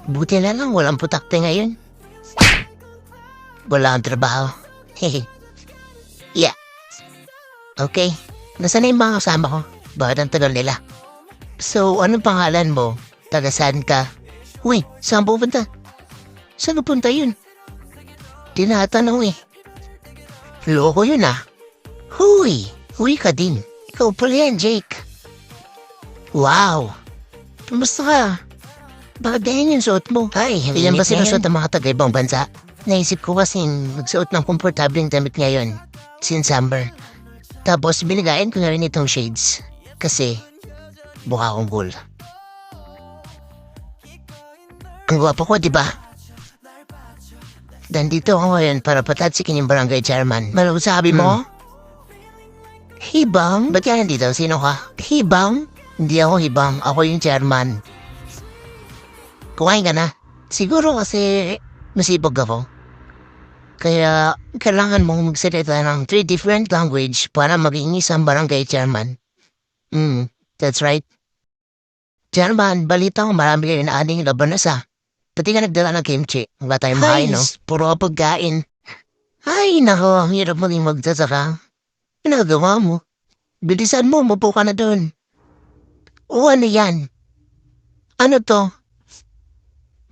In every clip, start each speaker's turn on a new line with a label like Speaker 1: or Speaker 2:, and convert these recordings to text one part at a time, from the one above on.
Speaker 1: Buti na lang walang putakte ngayon. Wala ang trabaho. Hehe. Yeah. Okay. Nasaan na yung mga kasama ko? Bakit ang tagal nila? So, anong pangalan mo? Taga saan ka? Uy, saan pupunta? Saan pupunta yun? Tinatanong eh. Loko yun ah. Huy, ka din. Ikaw pala yan, Jake. Wow. Kamusta ka? Bakit ganyan yung suot mo? Ay, yan ba sinusuot ang mga taga-ibang bansa? Naisip ko kasi magsuot ng komportableng damit ngayon. Since summer. Tapos binigayan ko na rin itong shades. Kasi, mukha akong cool. Ang gwapo ko, di ba? Nandito ako ngayon para patatsikin yung barangay chairman. Malang sabi mo? Hibang? Ba't ka nandito? Sino ka? Hibang? Hindi ako hibang. Ako yung chairman. Kumain ka na? Siguro kasi masipag ako. Kaya kailangan mong magsalita ng 3 different language para maging isang barangay chairman. That's right. Chairman, balita ko marami kayo na aning labanasa. Pati ka nagdala ng kimchi. Wala tayong mahay, no? Puro pagkain. Ay, nako, ang hirap maging magtataka. Pinagawa mo. Bilisan mo, mupo ka na doon. O ano yan? Ano to?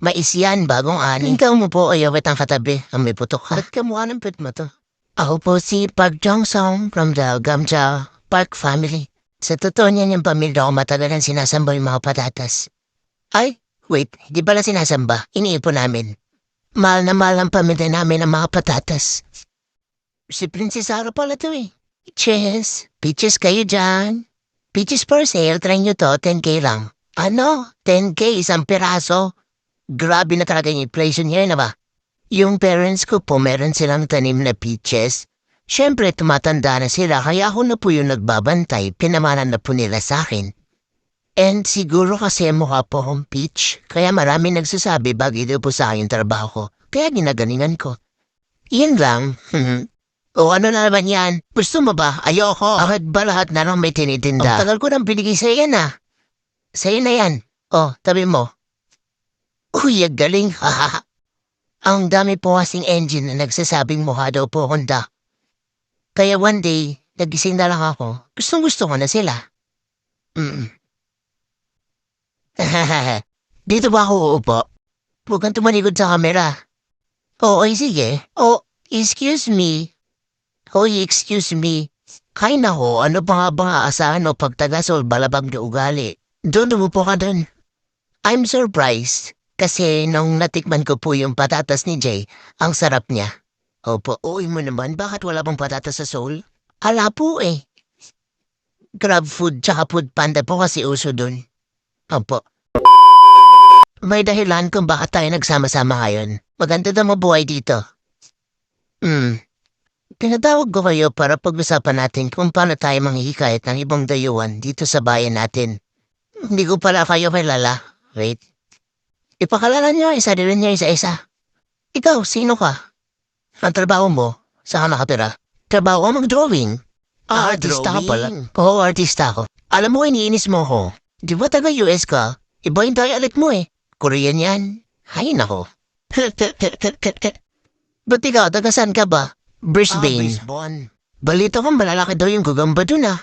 Speaker 1: Mais yan, bagong ani. Ikaw mo po, ayawit ang katabi. Ang may putok ha. Ba't kamukha ng pit mo to? Ako po si Park Jong-song from the Gamja Park family. Sa totoo niyan yung pamilya ko matagal ang sinasamba yung mga patatas. Ay, wait, di pala sinasamba. Iniipon namin. Mahal na mahal ang pamilya namin ng mga patatas. Si Princess Sarah pala to eh. Peaches. Peaches kayo dyan. Peaches for sale, try nyo to, 10K lang. Ano? 10K, isang piraso? Grabe na talaga yung inflation niya na ba? Yung parents ko po meron silang tanim na peaches. Siyempre tumatanda na sila kaya ako na po yung nagbabantay, pinamanan na po nila sa akin. And siguro kasi mukha po akong peach, kaya marami nagsasabi bagay daw po sa akin yung trabaho ko. Kaya ginagalingan ko. Yan lang. O ano na naman yan? Gusto mo ba? Ayoko. Bakit ba lahat na lang may tinitinda? Ang tagal ko nang binigay sa yan ah. Sa'yo na yan. O, tabi mo. Uy, ang galing. Ang dami po kasing engine na nagsasabing mukha daw po Honda. Kaya one day, nagising na lang ako. Gustong-gusto ko na sila. Dito ba ako uupo? Huwag kang tumalikod sa camera. Oo, ay sige. Oh, excuse me. Hoy, excuse me. Kay nako, ano pa nga ba aasahan o pagtagasol balabag na ugali? Doon umupo ka doon. I'm surprised. Kasi nung natikman ko po yung patatas ni Jay, ang sarap niya. Opo, uy mo naman, bakit wala pang patatas sa Seoul? Ala po eh. Grab food tsaka food panda po kasi uso dun. Opo. May dahilan kung bakit tayo nagsama-sama ngayon. Maganda daw mabuhay dito. Tinatawag ko kayo para pag-usapan natin kung paano tayo manghihikayat ng ibang dayuhan dito sa bayan natin. Hindi ko pala kayo kilala. Wait. Ipakalala niyo isa din niya isa-isa. Ikaw, sino ka? Ang trabaho mo? Saan ka nakatira? Trabaho ko mag-drawing. Artista ka pala. Oo, artista ako. Alam mo, iniinis mo ko. Di ba taga-US ka? Iba yung dialect mo eh. Korean yan. Hay nako. Ba't ikaw, taga saan ka ba? Brisbane. Balita ko malalaki daw yung gugamba dun ah.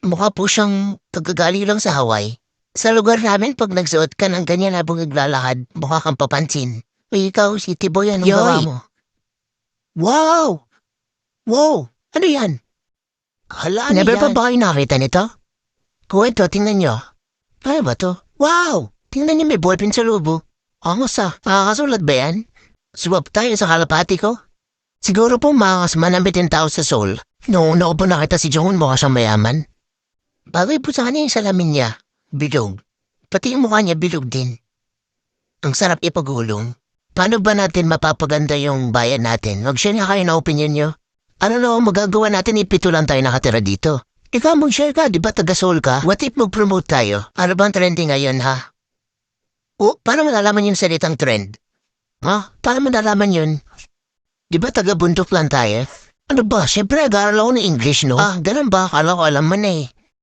Speaker 1: Mukha po siyang tagagali lang sa Hawaii. Sa lugar namin, pag nagsuot ka ng ganyan habang naglalakad, mukha kang papansin. Uy, ikaw, si Tiboy, anong gawa mo? Wow! Wow! Ano yan? Hala, ano Never yan? Pa ba kayo nakita nito? Kuwento, tingnan nyo. Ano ba to? Wow! Tingnan nyo may ballpen sa lubo. Angos ah. Makakasulat ba yan? Swap tayo sa kalapati ko. Siguro po makakasmanambitin tao sa Seoul. Noong ko po nakita si Jong mukha siyang mayaman. Bagay po sa kanya yung salamin niya. Bilog. Pati yung mukha niya bilog din. Ang sarap ipagulong. Paano ba natin mapapaganda yung bayan natin? Mag-share nga kayo na opinion nyo. Ano na magagawa natin? Ipito lang tayo nakatira dito. Ikaw mag-share ka, di ba taga-Seoul ka? What if mag-promote tayo? Ano ba ang trending ngayon ha? O, paano malalaman yung salitang trend? Ha? Paano malalaman yun? Di ba taga-bundok lang tayo? Ano ba? Siyempre, nag-aaral ako ng English, no? Ah, ganun ba? Akala ko alam mo na eh.